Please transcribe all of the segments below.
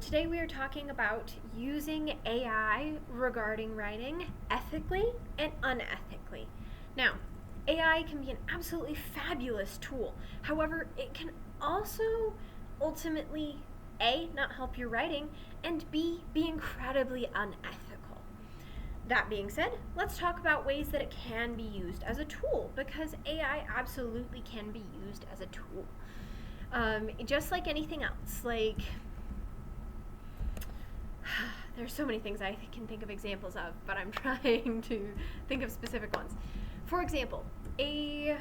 today we are talking about using AI regarding writing ethically and unethically. Now, AI can be an absolutely fabulous tool. However, it can also ultimately A, not help your writing, and B, be incredibly unethical. That being said, let's talk about ways that it can be used as a tool, because AI absolutely can be used as a tool. Just like anything else, there's so many things I can think of examples of, but I'm trying to think of specific ones. For example, a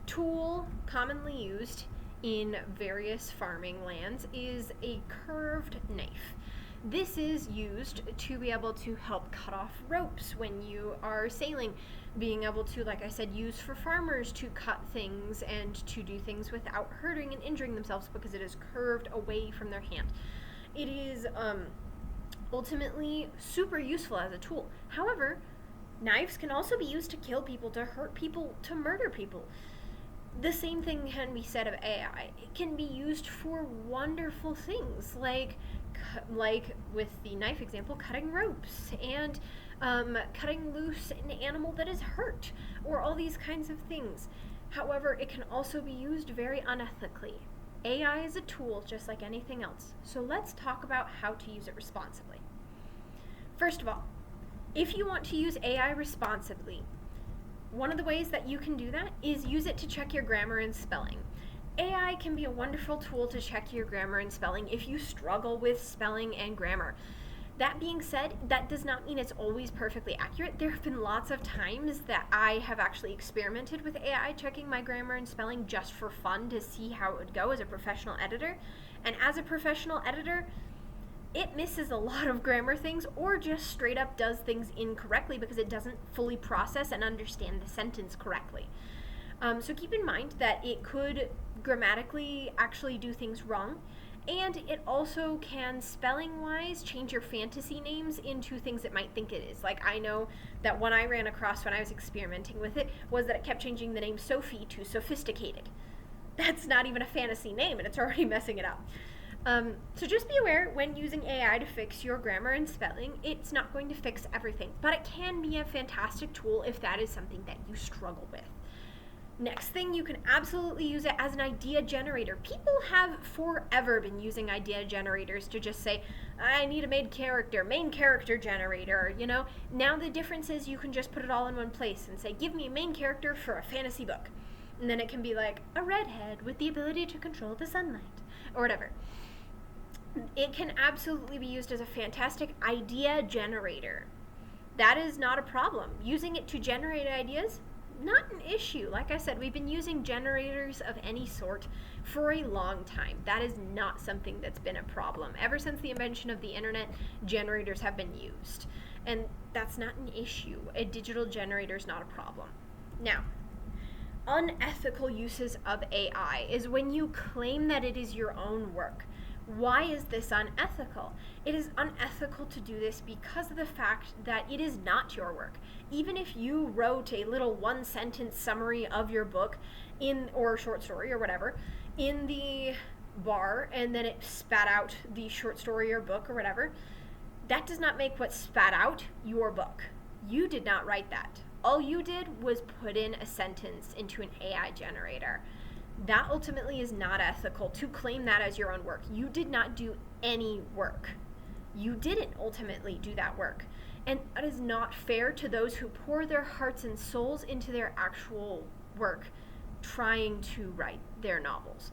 tool commonly used in various farming lands is a curved knife. This is used to be able to help cut off ropes when you are sailing, being able to, like I said, use for farmers to cut things and to do things without hurting and injuring themselves because it is curved away from their hand. It is ultimately super useful as a tool. However, knives can also be used to kill people, to hurt people, to murder people. The same thing can be said of AI. It can be used for wonderful things, like with the knife example, cutting ropes and cutting loose an animal that is hurt, or all these kinds of things. However, it can also be used very unethically. AI is a tool just like anything else, so let's talk about how to use it responsibly. First of all, if you want to use AI responsibly, one of the ways that you can do that is use it to check your grammar and spelling. AI can be a wonderful tool to check your grammar and spelling if you struggle with spelling and grammar. That being said, that does not mean it's always perfectly accurate. There have been lots of times that I have actually experimented with AI checking my grammar and spelling just for fun to see how it would go as a professional editor. And as a professional editor, it misses a lot of grammar things or just straight up does things incorrectly because it doesn't fully process and understand the sentence correctly. So keep in mind that it could grammatically actually do things wrong, and it also can, spelling-wise, change your fantasy names into things it might think it is. Like, I know that one I ran across when I was experimenting with it was that it kept changing the name Sophie to Sophisticated. That's not even a fantasy name, and it's already messing it up. So just be aware when using AI to fix your grammar and spelling, it's not going to fix everything, but it can be a fantastic tool if that is something that you struggle with. Next thing, you can absolutely use it as an idea generator. People have forever been using idea generators to just say, I need a main character generator, you know? Now the difference is you can just put it all in one place and say, give me a main character for a fantasy book. And then it can be like a redhead with the ability to control the sunlight, or whatever. It can absolutely be used as a fantastic idea generator. That is not a problem. Using it to generate ideas, not an issue. Like I said, we've been using generators of any sort for a long time. That is not something that's been a problem. Ever since the invention of the internet, generators have been used. And that's not an issue. A digital generator is not a problem. Now, unethical uses of AI is when you claim that it is your own work. Why is this unethical? It is unethical to do this because of the fact that it is not your work. Even if you wrote a little one-sentence summary of your book or short story or whatever in the bar, and then it spat out the short story or book or whatever, that does not make what spat out your book. You did not write that. All you did was put in a sentence into an AI generator. That ultimately is not ethical to claim that as your own work. You did not do any work. You didn't ultimately do that work. And that is not fair to those who pour their hearts and souls into their actual work, trying to write their novels.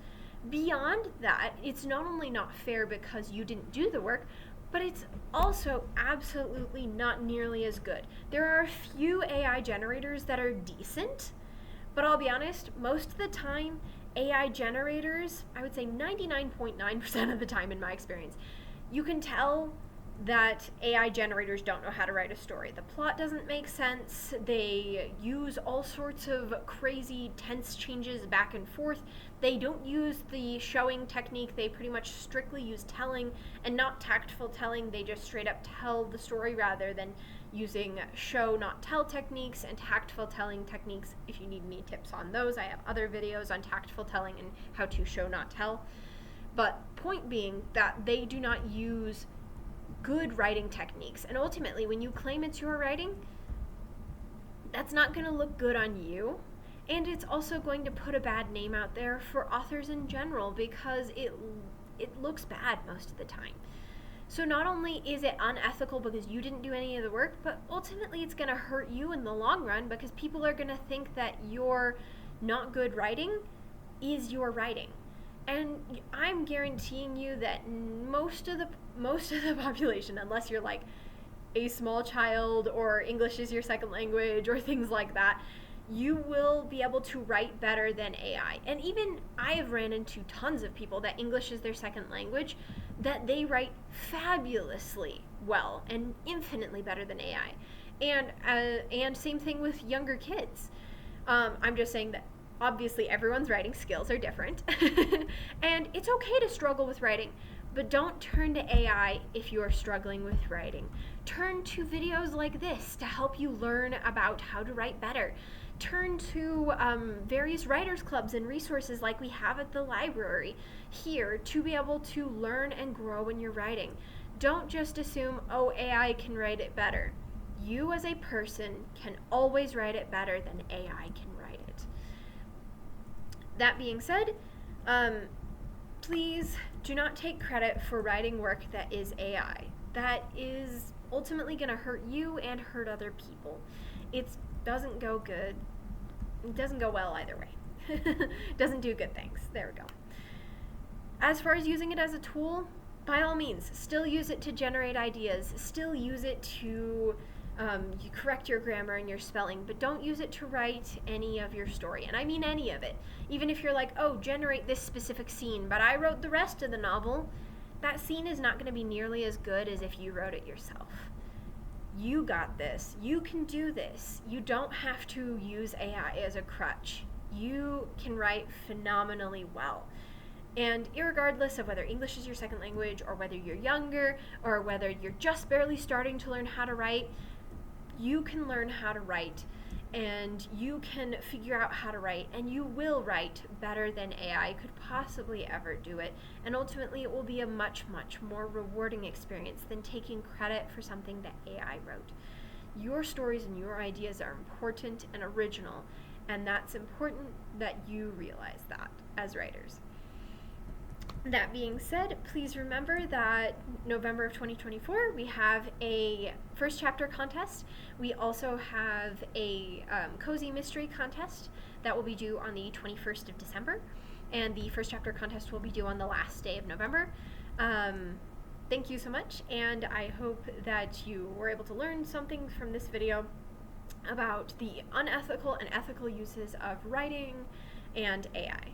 Beyond that, it's not only not fair because you didn't do the work, but it's also absolutely not nearly as good. There are a few AI generators that are decent, but I'll be honest, most of the time, AI generators, I would say 99.9% of the time in my experience, you can tell that AI generators don't know how to write a story. The plot doesn't make sense. They use all sorts of crazy tense changes back and forth. They don't use the showing technique. They pretty much strictly use telling and not tactful telling. They just straight up tell the story rather than using show not tell techniques and tactful telling techniques. If you need any tips on those, I have other videos on tactful telling and how to show not tell. But point being that they do not use good writing techniques. And ultimately, when you claim it's your writing, that's not going to look good on you. And it's also going to put a bad name out there for authors in general, because it looks bad most of the time. So not only is it unethical because you didn't do any of the work, but ultimately it's going to hurt you in the long run, because people are going to think that your not good writing is your writing. And I'm guaranteeing you that most of the population, unless you're like a small child or English is your second language or things like that, you will be able to write better than AI. And even I have ran into tons of people that English is their second language, that they write fabulously well and infinitely better than AI. And same thing with younger kids. I'm just saying that obviously everyone's writing skills are different. And it's okay to struggle with writing, but don't turn to AI if you're struggling with writing. Turn to videos like this to help you learn about how to write better. Turn to various writers clubs and resources like we have at the library here to be able to learn and grow in your writing. Don't just assume, oh, AI can write it better. You as a person can always write it better than AI can write it. That being said, please do not take credit for writing work that is AI. That is ultimately going to hurt you and hurt other people. It doesn't go good. It doesn't go well either way. Doesn't do good things. There we go. As far as using it as a tool, by all means, still use it to generate ideas. Still use it to you correct your grammar and your spelling, but don't use it to write any of your story. And I mean any of it. Even if you're like, oh, generate this specific scene, but I wrote the rest of the novel, that scene is not going to be nearly as good as if you wrote it yourself. You got this. You can do this. You don't have to use AI as a crutch. You can write phenomenally well. And irregardless of whether English is your second language, or whether you're younger, or whether you're just barely starting to learn how to write, you can learn how to write, and you can figure out how to write, and you will write better than AI could possibly ever do it. And ultimately, it will be a much, much more rewarding experience than taking credit for something that AI wrote. Your stories and your ideas are important and original, and that's important that you realize that as writers. That being said, please remember that November of 2024, we have a first chapter contest. We also have a cozy mystery contest that will be due on the 21st of December. And the first chapter contest will be due on the last day of November. Thank you so much, and I hope that you were able to learn something from this video about the unethical and ethical uses of writing and AI.